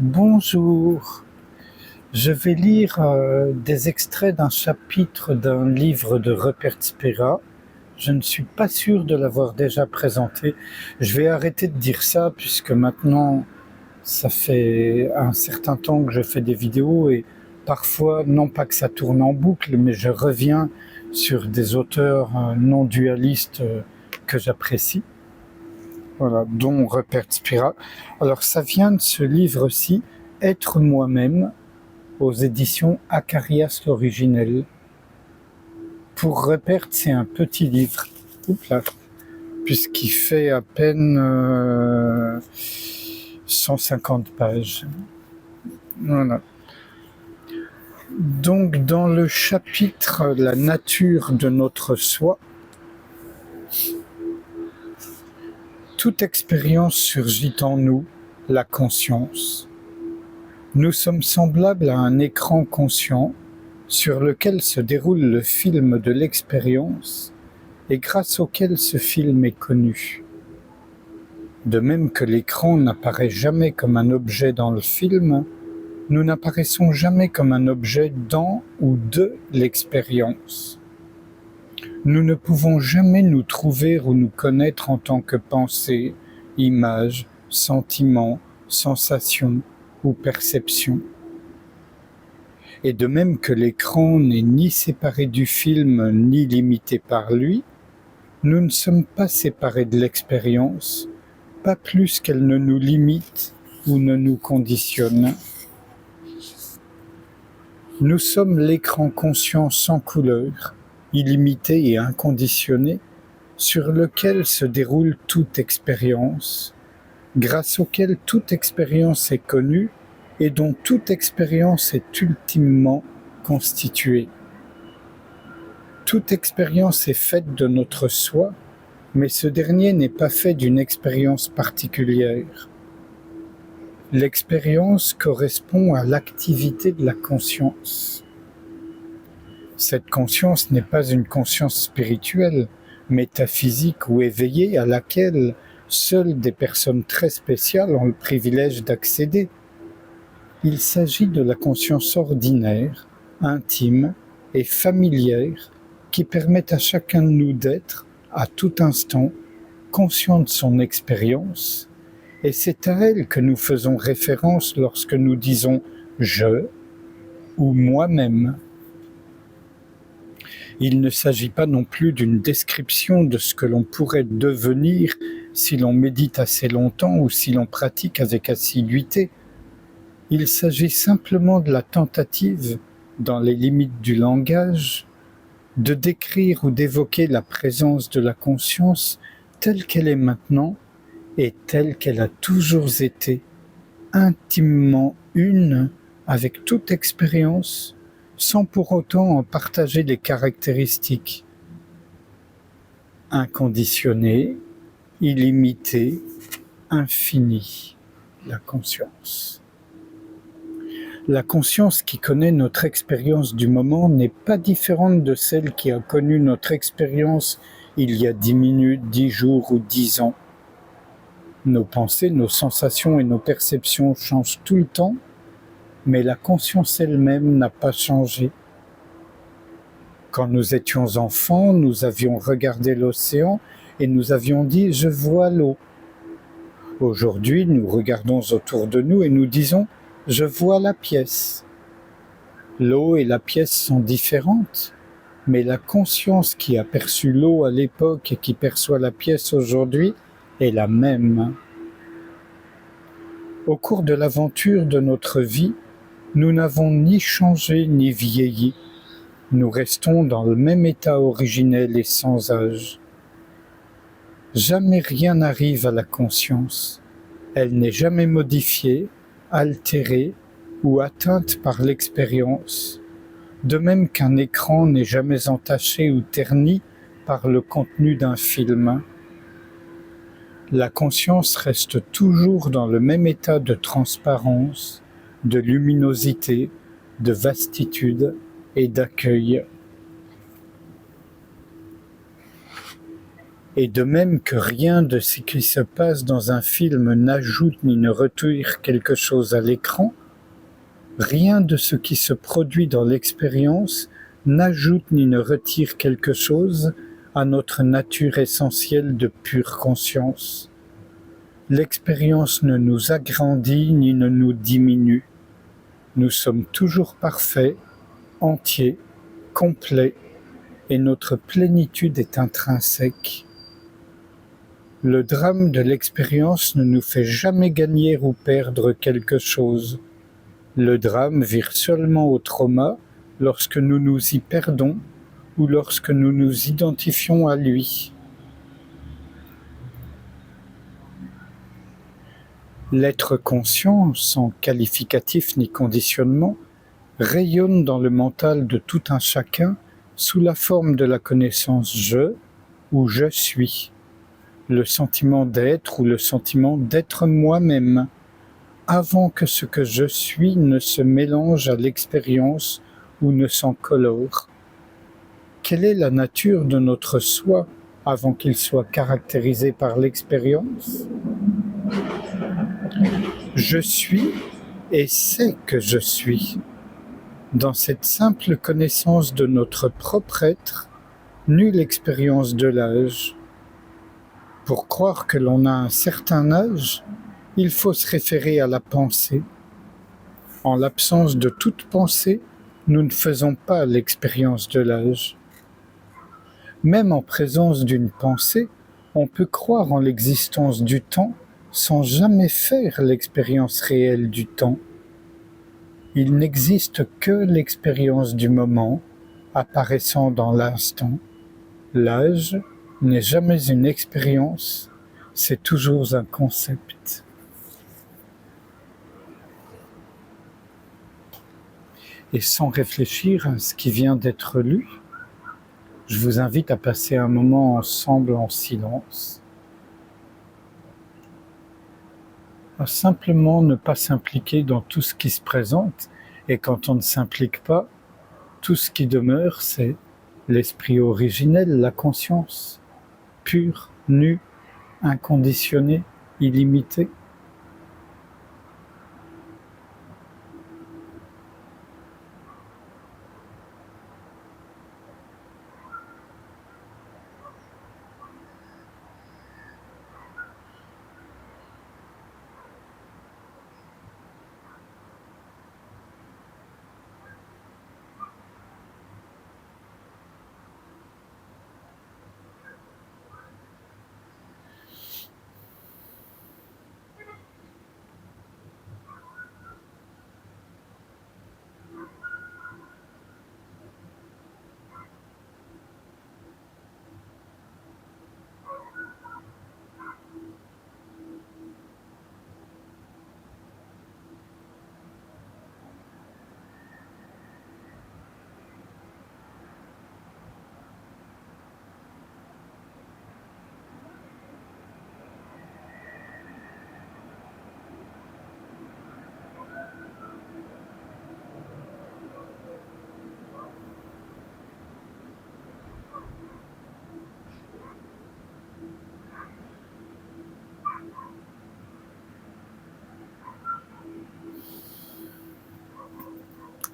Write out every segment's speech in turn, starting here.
Bonjour, je vais lire des extraits d'un chapitre d'un livre de Rupert Spira. Je ne suis pas sûr de l'avoir déjà présenté. Je vais arrêter de dire ça puisque maintenant ça fait un certain temps que je fais des vidéos et parfois, non pas que ça tourne en boucle, mais je reviens sur des auteurs non dualistes que j'apprécie. Voilà, dont Rupert Spira. Alors ça vient de ce livre-ci, Être moi-même, aux éditions Acarias l'originel. Pour Rupert, c'est un petit livre, puisqu'il fait à peine 150 pages. Voilà. Donc dans le chapitre La nature de notre soi, toute expérience surgit en nous, la conscience. Nous sommes semblables à un écran conscient sur lequel se déroule le film de l'expérience et grâce auquel ce film est connu. De même que l'écran n'apparaît jamais comme un objet dans le film, nous n'apparaissons jamais comme un objet dans ou de l'expérience. Nous ne pouvons jamais nous trouver ou nous connaître en tant que pensée, image, sentiment, sensation ou perception. Et de même que l'écran n'est ni séparé du film ni limité par lui, nous ne sommes pas séparés de l'expérience, pas plus qu'elle ne nous limite ou ne nous conditionne. Nous sommes l'écran conscient sans couleur, illimité et inconditionné, sur lequel se déroule toute expérience, grâce auquel toute expérience est connue et dont toute expérience est ultimement constituée. Toute expérience est faite de notre soi, mais ce dernier n'est pas fait d'une expérience particulière. L'expérience correspond à l'activité de la conscience. Cette conscience n'est pas une conscience spirituelle, métaphysique ou éveillée à laquelle seules des personnes très spéciales ont le privilège d'accéder. Il s'agit de la conscience ordinaire, intime et familière qui permet à chacun de nous d'être, à tout instant, conscient de son expérience, et c'est à elle que nous faisons référence lorsque nous disons « je » ou « moi-même ». Il ne s'agit pas non plus d'une description de ce que l'on pourrait devenir si l'on médite assez longtemps ou si l'on pratique avec assiduité. Il s'agit simplement de la tentative, dans les limites du langage, de décrire ou d'évoquer la présence de la conscience telle qu'elle est maintenant et telle qu'elle a toujours été, intimement une avec toute expérience, sans pour autant en partager les caractéristiques. Inconditionnée, illimitée, infinie, la conscience. La conscience qui connaît notre expérience du moment n'est pas différente de celle qui a connu notre expérience il y a 10 minutes, 10 jours ou 10 ans. Nos pensées, nos sensations et nos perceptions changent tout le temps, mais la conscience elle-même n'a pas changé. Quand nous étions enfants, nous avions regardé l'océan et nous avions dit « je vois l'eau ». Aujourd'hui, nous regardons autour de nous et nous disons « je vois la pièce ». L'eau et la pièce sont différentes, mais la conscience qui a perçu l'eau à l'époque et qui perçoit la pièce aujourd'hui est la même. Au cours de l'aventure de notre vie, nous n'avons ni changé ni vieilli. Nous restons dans le même état originel et sans âge. Jamais rien n'arrive à la conscience. Elle n'est jamais modifiée, altérée ou atteinte par l'expérience, de même qu'un écran n'est jamais entaché ou terni par le contenu d'un film. La conscience reste toujours dans le même état de transparence, de luminosité, de vastitude et d'accueil. Et de même que rien de ce qui se passe dans un film n'ajoute ni ne retire quelque chose à l'écran, rien de ce qui se produit dans l'expérience n'ajoute ni ne retire quelque chose à notre nature essentielle de pure conscience. L'expérience ne nous agrandit ni ne nous diminue. Nous sommes toujours parfaits, entiers, complets, et notre plénitude est intrinsèque. Le drame de l'expérience ne nous fait jamais gagner ou perdre quelque chose. Le drame vire seulement au trauma lorsque nous nous y perdons ou lorsque nous nous identifions à lui. L'être conscient, sans qualificatif ni conditionnement, rayonne dans le mental de tout un chacun sous la forme de la connaissance je ou je suis, le sentiment d'être ou le sentiment d'être moi-même, avant que ce que je suis ne se mélange à l'expérience ou ne s'en colore. Quelle est la nature de notre soi avant qu'il soit caractérisé par l'expérience ? Je suis et sais que je suis. Dans cette simple connaissance de notre propre être, nulle expérience de l'âge. Pour croire que l'on a un certain âge, il faut se référer à la pensée. En l'absence de toute pensée, nous ne faisons pas l'expérience de l'âge. Même en présence d'une pensée, on peut croire en l'existence du temps sans jamais faire l'expérience réelle du temps. Il n'existe que l'expérience du moment, apparaissant dans l'instant. L'âge n'est jamais une expérience, c'est toujours un concept. Et sans réfléchir à ce qui vient d'être lu, je vous invite à passer un moment ensemble en silence, à simplement ne pas s'impliquer dans tout ce qui se présente, et quand on ne s'implique pas, tout ce qui demeure, c'est l'esprit originel, la conscience, pure, nue, inconditionnée, illimitée.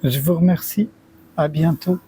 Je vous remercie, à bientôt.